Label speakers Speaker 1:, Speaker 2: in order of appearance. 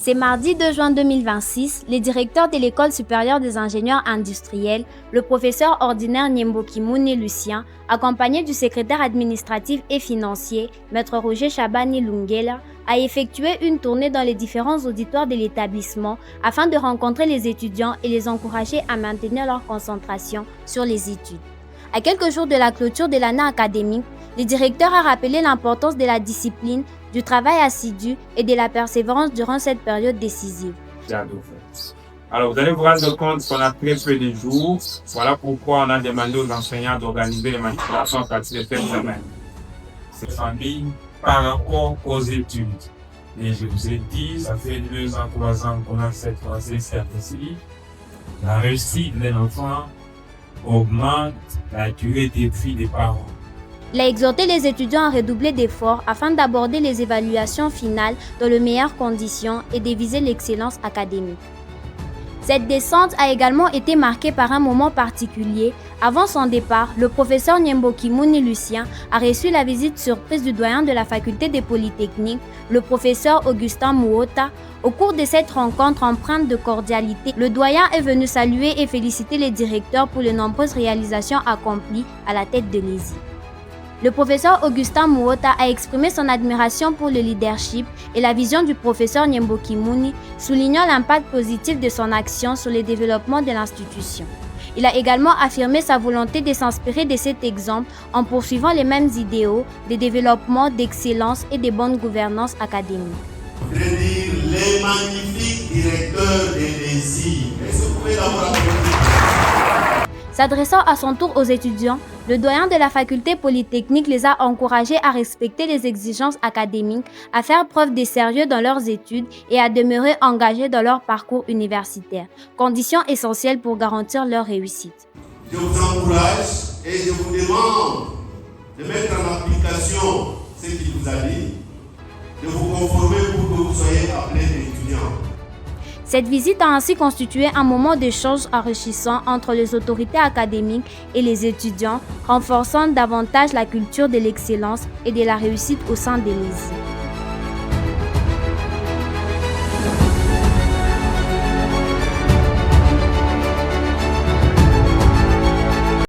Speaker 1: C'est mardi 2 juin 2026, le directeur de l'École supérieure des ingénieurs industriels, le professeur ordinaire Nyemboki Mouni Lucien, accompagné du secrétaire administratif et financier, maître Roger Chabani Lungela, a effectué une tournée dans les différents auditoires de l'établissement afin de rencontrer les étudiants et les encourager à maintenir leur concentration sur les études. À quelques jours de la clôture de l'année académique, le directeur a rappelé l'importance de la discipline, du travail assidu et de la persévérance durant cette période décisive.
Speaker 2: Alors, vous allez vous rendre compte qu'on a très peu de jours. Voilà pourquoi on a demandé aux enseignants d'organiser les manipulations à partir de cette semaine. C'est famille par rapport aux études. Et je vous ai dit, ça fait 2 ans, 3 ans qu'on a cette phase ici. La réussite des enfants augmente la durée de vie des parents.
Speaker 1: Il a exhorté les étudiants à redoubler d'efforts afin d'aborder les évaluations finales dans les meilleures conditions et de viser l'excellence académique. Cette descente a également été marquée par un moment particulier. Avant son départ, le professeur Nyemboki Mouni Lucien a reçu la visite surprise du doyen de la faculté des Polytechniques, le professeur Augustin Mouota. Au cours de cette rencontre empreinte de cordialité, le doyen est venu saluer et féliciter les directeurs pour les nombreuses réalisations accomplies à la tête de l'ESI. Le professeur Augustin Mouota a exprimé son admiration pour le leadership et la vision du professeur Nyemboki Mouni, soulignant l'impact positif de son action sur le développement de l'institution. Il a également affirmé sa volonté de s'inspirer de cet exemple en poursuivant les mêmes idéaux de développement, d'excellence et de bonne gouvernance académique.
Speaker 3: Je veux dire les magnifiques directeurs de l'ESI. Est-ce que vous pouvez d'abord applaudir?
Speaker 1: S'adressant à son tour aux étudiants, le doyen de la faculté polytechnique les a encouragés à respecter les exigences académiques, à faire preuve de sérieux dans leurs études et à demeurer engagés dans leur parcours universitaire, condition essentielle pour garantir leur réussite.
Speaker 3: Je vous encourage et je vous demande de mettre en application ce qu'il vous a dit, de vous conformer pour que vous soyez appelés étudiants.
Speaker 1: Cette visite a ainsi constitué un moment d'échange enrichissant entre les autorités académiques et les étudiants, renforçant davantage la culture de l'excellence et de la réussite au sein de l'ESI.